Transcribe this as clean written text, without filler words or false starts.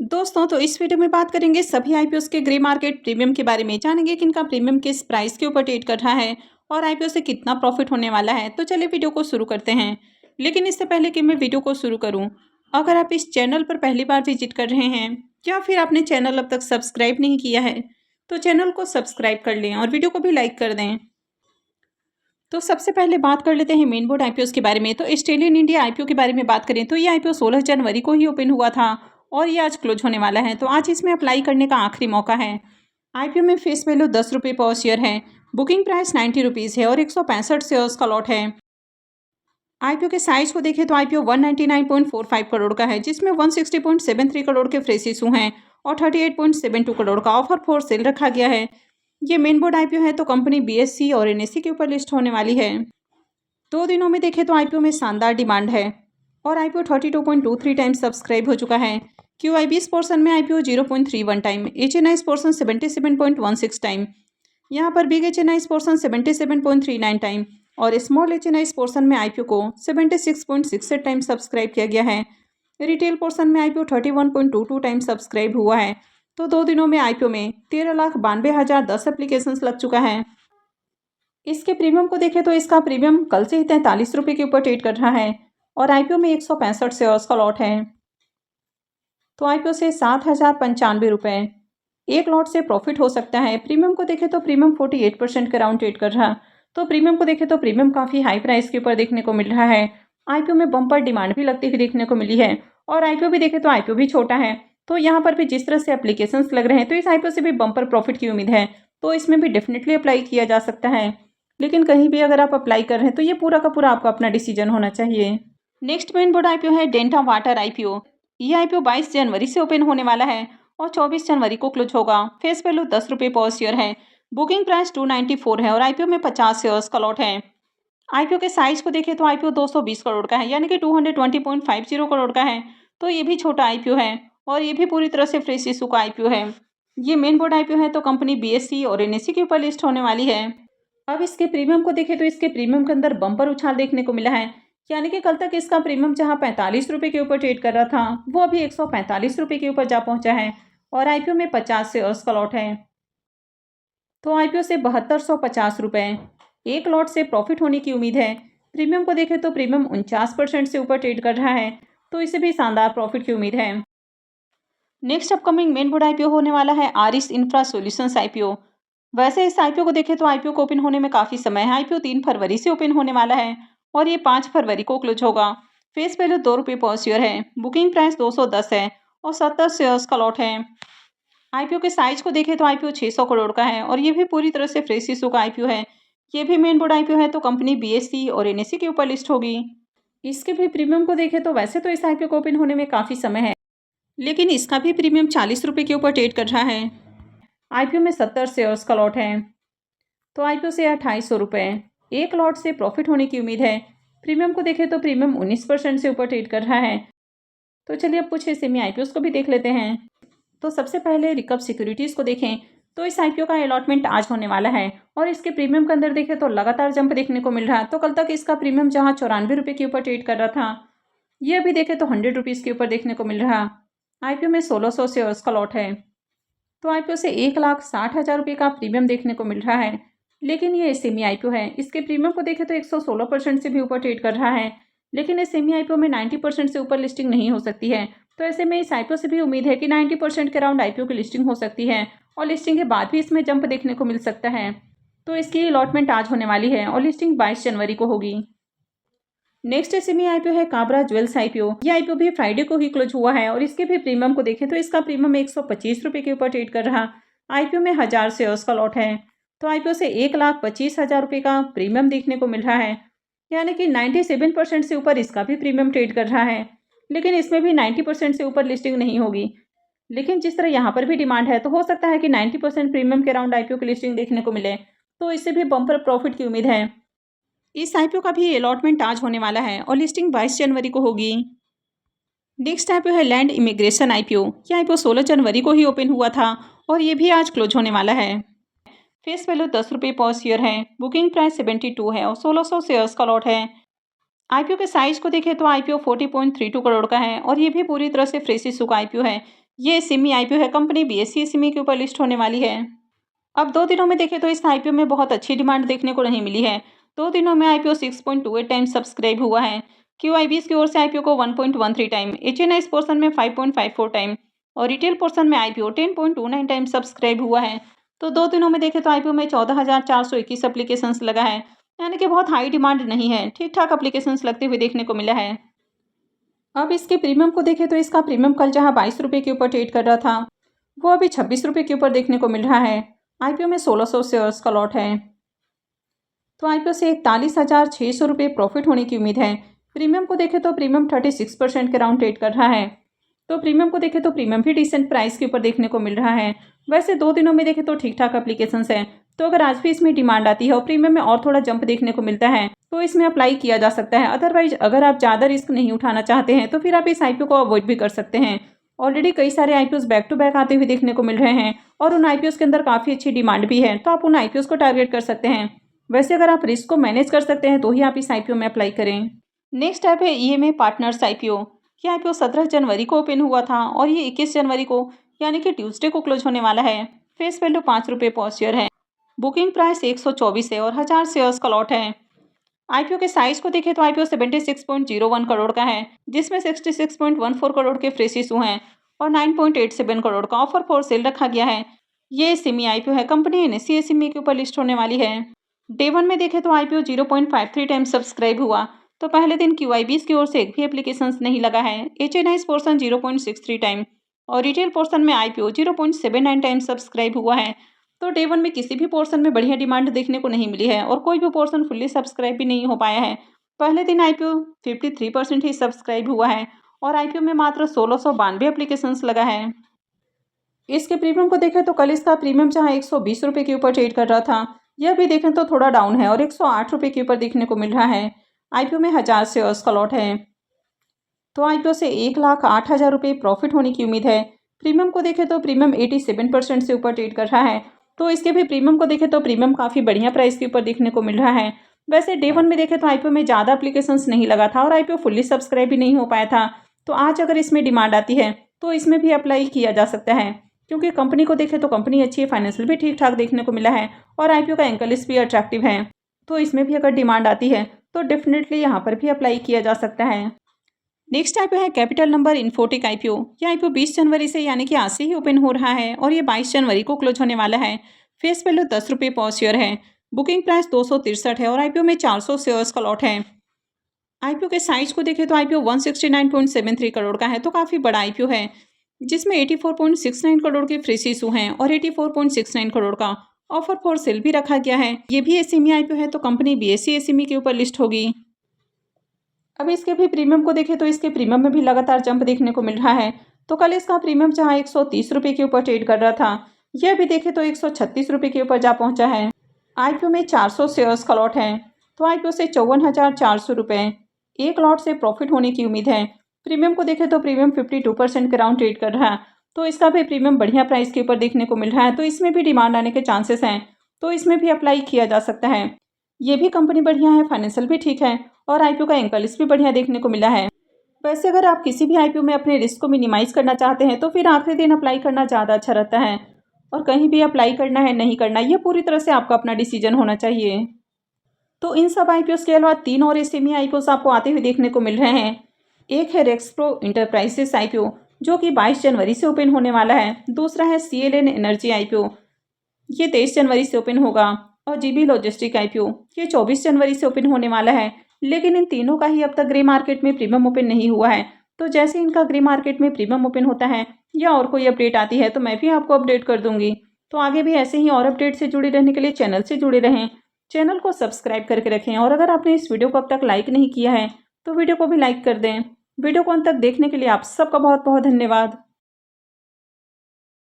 दोस्तों तो इस वीडियो में बात करेंगे सभी आईपीओस के ग्रे मार्केट प्रीमियम के बारे में। जानेंगे कि इनका प्रीमियम किस प्राइस के ऊपर ट्रेड कर रहा है और आईपीओ से कितना प्रॉफिट होने वाला है। तो चलिए वीडियो को शुरू करते हैं। लेकिन इससे पहले कि मैं वीडियो को शुरू करूं, अगर आप इस चैनल पर पहली बार विजिट कर रहे हैं या फिर आपने चैनल अब तक सब्सक्राइब नहीं किया है तो चैनल को सब्सक्राइब कर लें और वीडियो को भी लाइक कर दें। तो सबसे पहले बात कर लेते हैं मेन बोर्ड आईपीओस के बारे में। तो ऑस्ट्रेलियन इंडिया आईपीओ के बारे में बात करें तो ये आईपीओ 16 जनवरी को ही ओपन हुआ था और ये आज क्लोज होने वाला है। तो आज इसमें अप्लाई करने का आखिरी मौका है। आईपीओ में फेस वैल्यू 10 रुपये पर शेयर है। बुकिंग प्राइस 90 रुपीज़ है और 165 शेयर्स का लॉट है। आईपीओ के साइज को देखें तो आईपीओ 199.45 करोड़ का है, जिसमें 160.73 करोड़ के फ्रेश इशू हैं और 38.72 करोड़ का ऑफर फॉर सेल रखा गया है। ये मेन बोर्ड आईपीओ है तो कंपनी बीएससी और एनएससी के ऊपर लिस्ट होने वाली है। 2 दिनों में देखें तो आईपीओ में शानदार डिमांड है और आईपीओ 32.23 टाइम सब्सक्राइब हो चुका है। क्यूआईबीएस पोर्शन में IPO 0.31 time, HNIs portion 77.16 time, यहाँ पर बिग एचएनआईस पोर्शन 77.39 टाइम और स्मॉल एचएनआईस पोर्शन में आईपीओ को 76.68 टाइम सब्सक्राइब किया गया है। रिटेल पोर्शन में आईपीओ 31.22 टाइम सब्सक्राइब हुआ है। तो 2 दिनों में आईपीओ में 13,92,010 एप्लीकेशन लग चुका है। इसके प्रीमियम को देखें तो इसका प्रीमियम कल से ही 43 रुपये के ऊपर ट्रेड कर रहा है और आईपीओ में 165 शेयर्स का लॉट है। तो आईपीओ से 7,095 रुपये एक लॉट से प्रॉफिट हो सकता है। प्रीमियम को देखें तो प्रीमियम 48% के अराउंड ट्रेड कर रहा। तो प्रीमियम को देखें तो प्रीमियम काफ़ी हाई प्राइस के ऊपर देखने को मिल रहा है। आईपीओ में बम्पर डिमांड भी लगती हुई देखने को मिली है और आईपीओ भी देखें तो आईपीओ भी छोटा है। तो यहाँ पर भी जिस तरह से एप्लीकेशंस लग रहे हैं तो इस आईपीओ से भी बम्पर प्रॉफिट की उम्मीद है। तो इसमें भी डेफिनेटली अप्लाई किया जा सकता है। लेकिन कहीं भी अगर आप अप्लाई कर रहे हैं तो ये पूरा का पूरा आपका अपना डिसीजन होना चाहिए। नेक्स्ट मेन बोर्ड आईपीओ है डेल्टा वाटर आईपीओ। ये आईपीओ 22 जनवरी से ओपन होने वाला है और 24 जनवरी को क्लोज होगा। फेस वैल्यू 10 रुपये पर शेयर है। बुकिंग प्राइस 294 है और आईपीओ में 50 शेयर्स का लॉट है। आईपीओ के साइज को देखें तो आईपीओ 220 करोड़ का है, यानी कि 220.50 करोड़ का है। तो ये भी छोटा आईपीओ है और ये भी पूरी तरह से फ्रेश इशू का आईपीओ है। ये मेन बोर्ड आईपीओ है तो कंपनी बीएससी और एनएससी के ऊपर लिस्ट होने वाली है। अब इसके प्रीमियम को देखें तो इसके प्रीमियम के अंदर बम्पर उछाल देखने को मिला है, यानी कि कल तक इसका प्रीमियम जहां 45 रुपये के ऊपर ट्रेड कर रहा था वो अभी 145 रुपये के ऊपर जा पहुंचा है और आईपीओ में 50 शेयर्स का लॉट है। तो आईपीओ से 7250 रुपये एक लॉट से प्रॉफिट होने की उम्मीद है। प्रीमियम को देखें तो प्रीमियम 49% से ऊपर ट्रेड कर रहा है, तो इसे भी शानदार प्रॉफिट की उम्मीद है। Next upcoming main board IPO होने वाला है आरिस इंफ्रा सॉल्यूशंस आईपीओ। वैसे इस आईपीओ को देखें तो आईपीओ को ओपन होने में काफ़ी समय है। आईपीओ 3 फरवरी से ओपन होने वाला है और ये 5 फरवरी को क्लोज होगा। फेस वैल्यू 2 रुपये पर शेयर है। बुकिंग प्राइस 210 है और 70 शेयर्स का लॉट है। आईपीओ के साइज को देखें तो आईपीओ 600 करोड़ का है और ये भी पूरी तरह से फ्रेश इशू का आईपीओ है। ये भी मेन बोर्ड आईपीओ है तो कंपनी बीएससी और एनएससी के ऊपर लिस्ट होगी। इसके भी प्रीमियम को देखें तो वैसे तो इस आईपीओ को ओपन होने में काफ़ी समय है, लेकिन इसका भी प्रीमियम 40 रुपये के ऊपर ट्रेड कर रहा है। आईपीओ में 70 शेयर्स का लॉट है। तो आईपीओ से 2800 रुपये एक लॉट से प्रॉफिट होने की उम्मीद है। प्रीमियम को देखें तो प्रीमियम 19% से ऊपर ट्रेड कर रहा है। तो चलिए अब कुछ सेमी आईपीओस को भी देख लेते हैं। तो सबसे पहले रिकप सिक्योरिटीज़ को देखें तो इस आईपीओ का अलॉटमेंट आज होने वाला है और इसके प्रीमियम के अंदर देखें तो लगातार जंप देखने को मिल रहा है। तो कल तक इसका प्रीमियम जहां 94 रुपये के ऊपर ट्रेड कर रहा था, ये अभी देखें तो 100 रुपीज़ के ऊपर देखने को मिल रहा। आईपीओ में 1600 शेयर्स का लॉट है। तो आईपीओ से 1,60,000 रुपये का प्रीमियम देखने को मिल रहा है, लेकिन ये सेमी आईपीओ है। इसके प्रीमियम को देखें तो 116% से भी ऊपर ट्रेड कर रहा है, लेकिन इस सेमी आईपीओ में 90% से ऊपर लिस्टिंग नहीं हो सकती है। तो ऐसे में इस आईपीओ से भी उम्मीद है कि 90% के अराउंड आईपीओ की लिस्टिंग हो सकती है और लिस्टिंग के बाद भी इसमें जंप देखने को मिल सकता है। तो इसकी अलॉटमेंट आज होने वाली है और लिस्टिंग 22 जनवरी को होगी। नेक्स्ट सेमी आईपीओ है काबरा ज्वेल्स आईपीओ। ये आईपीओ भी फ्राइडे को ही क्लोज हुआ है और इसके भी प्रीमियम को देखें तो इसका प्रीमियम 125 रुपये के ऊपर ट्रेड कर रहा। आईपीओ में 1000 शेयर्स का लॉट है। तो आईपीओ से 1,25,000 रुपये का प्रीमियम देखने को मिल रहा है, यानी कि 97% से ऊपर इसका भी प्रीमियम ट्रेड कर रहा है, लेकिन इसमें भी 90% से ऊपर लिस्टिंग नहीं होगी। लेकिन जिस तरह यहाँ पर भी डिमांड है तो हो सकता है कि 90% प्रीमियम के अराउंड आईपीओ की लिस्टिंग देखने को मिले, तो इससे भी बम्पर प्रॉफिट की उम्मीद है। इस आईपीओ का भी अलॉटमेंट आज होने वाला है और लिस्टिंग 22 जनवरी को होगी। नेक्स्ट आईपीओ है लैंड इमिग्रेशन आईपीओ। यह आईपीओ 16 जनवरी को ही ओपन हुआ था और ये भी आज क्लोज होने वाला है। फेस वैल्यू 10 रुपये पर शेयर है। बुकिंग प्राइस 72 है और 1600 शेयर्स का लॉट है। आईपीओ के साइज को देखें तो आईपीओ 40.32 करोड़ का है और ये भी पूरी तरह से फ्रेश इशू का आईपीओ है। ये SME IPO है, कंपनी BSE SME के ऊपर लिस्ट होने वाली है। अब 2 दिनों में देखें तो इस IPO में बहुत अच्छी डिमांड देखने को नहीं मिली है। 2 दिनों में IPO 6.28 टाइम्स सब्सक्राइब हुआ है। QIBs की ओर से IPO को 1.13 टाइम, HNI इस पोर्शन में 5.54 टाइम और रिटेल पोर्शन में IPO 10.29 टाइम सब्सक्राइब हुआ है। तो 2 दिनों में देखें तो IPO में 14,421 एप्लीकेशंस लगा है, यानी कि बहुत हाई डिमांड नहीं है, ठीक-ठाक एप्लीकेशंस लगते हुए देखने को मिला है। अब इसके प्रीमियम को देखें तो इसका प्रीमियम कल जहां 22 रुपये के ऊपर ट्रेड कर रहा था, वो अभी 26 रुपये के ऊपर देखने को मिल रहा है। IPO में 1600 शेयर्स का लॉट है, तो IPO से 41,600 रुपये प्रॉफिट होने की उम्मीद है। प्रीमियम को देखें तो प्रीमियम 36% के राउंड ट्रेड कर रहा है, तो प्रीमियम को देखें तो प्रीमियम भी डिसेंट प्राइस के ऊपर देखने को मिल रहा है। वैसे 2 दिनों में देखें तो ठीक ठाक एप्लीकेशंस है, तो अगर आज भी इसमें डिमांड आती है और प्रीमियम में और थोड़ा जंप देखने को मिलता है तो इसमें अप्लाई किया जा सकता है। अदरवाइज अगर आप ज़्यादा रिस्क नहीं उठाना चाहते हैं तो फिर आप इस IPO को अवॉइड भी कर सकते हैं। ऑलरेडी कई सारे IPOs बैक टू बैक आते हुए देखने को मिल रहे हैं और उन IPOs के अंदर काफ़ी अच्छी डिमांड भी है, तो आप उन IPOs को टारगेट कर सकते हैं। वैसे अगर आप रिस्क को मैनेज कर सकते हैं तो ही आप इस IPO में अप्लाई करें। नेक्स्ट ऐप है EMA पार्टनर्स IPO। ये IPO 17 जनवरी को ओपन हुआ था और ये 21 जनवरी को यानी कि ट्यूसडे को क्लोज होने वाला है। फेस वैल्यू 5 रुपये पर शेयर है। बुकिंग प्राइस 124 है और 1000 शेयर्स का लॉट है। IPO के साइज को देखें तो IPO 76.01 करोड़ का है, जिसमें 66.14 करोड़ के फ्रेश इशू हैं और 9.87 करोड़ का ऑफर फॉर सेल रखा गया है। ये SME IPO है, कंपनी NSE SME के ऊपर लिस्ट होने वाली है। डे 1 में देखें तो IPO 0.53 टाइम सब्सक्राइब हुआ, तो पहले दिन QIBs की ओर से एक भी एप्लीकेशंस नहीं लगा है। HNI पोर्सन 0.63 टाइम और रिटेल पोर्सन में IPO 0.79 टाइम सब्सक्राइब हुआ है। तो डे 1 में किसी भी पोर्शन में बढ़िया डिमांड देखने को नहीं मिली है और कोई भी पोर्शन फुल्ली सब्सक्राइब भी नहीं हो पाया है। पहले दिन IPO 53% ही सब्सक्राइब हुआ है और IPO में मात्र 1692 एप्लीकेशंस लगा है। इसके प्रीमियम को देखें तो कल इसका प्रीमियम जहां 120 रुपये के ऊपर ट्रेड कर रहा था, यह भी देखें तो थोड़ा डाउन है और 108 रुपये के ऊपर देखने को मिल रहा है। IPO में 1000 शेयर्स का लॉट है, तो IPO से 1,08,000 रुपये प्रॉफिट होने की उम्मीद है। प्रीमियम को देखें तो प्रीमियम 87% से ऊपर ट्रेड कर रहा है, तो इसके भी प्रीमियम को देखें तो प्रीमियम काफ़ी बढ़िया प्राइस के ऊपर देखने को मिल रहा है। वैसे डे 1 में देखें तो IPO में ज़्यादा एप्लीकेशंस नहीं लगा था और IPO फुल्ली सब्सक्राइब भी नहीं हो पाया था, तो आज अगर इसमें डिमांड आती है तो इसमें भी अप्लाई किया जा सकता है, क्योंकि कंपनी को देखें तो कंपनी अच्छी है, फाइनेंशियल भी ठीक ठाक देखने को मिला है और IPO का एंकर लिस्ट भी अट्रैक्टिव है, तो इसमें भी अगर डिमांड आती है तो डेफिनेटली यहाँ पर भी अप्लाई किया जा सकता है। नेक्स्ट IPO है कैपिटल नंबर इन्फोटेक IPO। यह IPO 20 जनवरी से यानी कि आज से ही ओपन हो रहा है और ये 22 जनवरी को क्लोज होने वाला है। फेस वैल्यू 10 रुपये पर शेयर है। बुकिंग प्राइस 263 है और IPO में 400 शेयर्स का लॉट है। IPO के साइज को देखें तो IPO 169.73 करोड़ का है, तो काफ़ी बड़ा IPO है, जिसमें 84.69 करोड़ के फ्रेश इशू हैं और 84.69 करोड़ का ऑफर फॉर सेल भी रखा गया है। ये भी SME IPO है, तो कंपनी BSE SME के ऊपर लिस्ट होगी। अब इसके भी प्रीमियम को देखें तो इसके प्रीमियम में भी लगातार जंप देखने को मिल रहा है, तो कल इसका प्रीमियम जहां 130 रुपये के ऊपर ट्रेड कर रहा था, यह भी देखें तो 136 रुपये के ऊपर जा पहुंचा है। IPO में 400 शेयर्स का लॉट है, तो IPO से 54,400 रुपये एक लॉट से प्रॉफिट होने की उम्मीद है। प्रीमियम को देखें तो प्रीमियम 52% के राउंड ट्रेड कर रहा है, तो इसका भी प्रीमियम बढ़िया प्राइस के ऊपर देखने को मिल रहा है, तो इसमें भी डिमांड आने के चांसेस हैं, तो इसमें भी अप्लाई किया जा सकता है। ये भी कंपनी बढ़िया है, फाइनेंशियल भी ठीक है और IPO का एंकर लिस्ट भी बढ़िया देखने को मिला है। वैसे अगर आप किसी भी IPO में अपने रिस्क को मिनिमाइज करना चाहते हैं तो फिर आखिरी दिन अप्लाई करना ज़्यादा अच्छा रहता है, और कहीं भी अप्लाई करना है नहीं करना, ये पूरी तरह से आपका अपना डिसीजन होना चाहिए। तो इन सब IPOs के अलावा 3 और SME IPOs आपको आते हुए देखने को मिल रहे हैं। एक है रेक्सप्रो इंटरप्राइजेस IPO, जो कि 22 जनवरी से ओपन होने वाला है। दूसरा है CLN एनर्जी IPO, ये 23 जनवरी से ओपन होगा। और GB लॉजिस्टिक IPO, ये 24 जनवरी से ओपन होने वाला है। लेकिन इन तीनों का ही अब तक ग्रे मार्केट में प्रीमियम ओपन नहीं हुआ है, तो जैसे इनका ग्रे मार्केट में प्रीमियम ओपन होता है या और कोई अपडेट आती है तो मैं भी आपको अपडेट कर दूंगी। तो आगे भी ऐसे ही और अपडेट से जुड़े रहने के लिए चैनल से जुड़े रहें, चैनल को सब्सक्राइब करके रखें, और अगर आपने इस वीडियो को अब तक लाइक नहीं किया है तो वीडियो को भी लाइक कर दें। वीडियो को अंत तक देखने के लिए आप सबका बहुत बहुत धन्यवाद।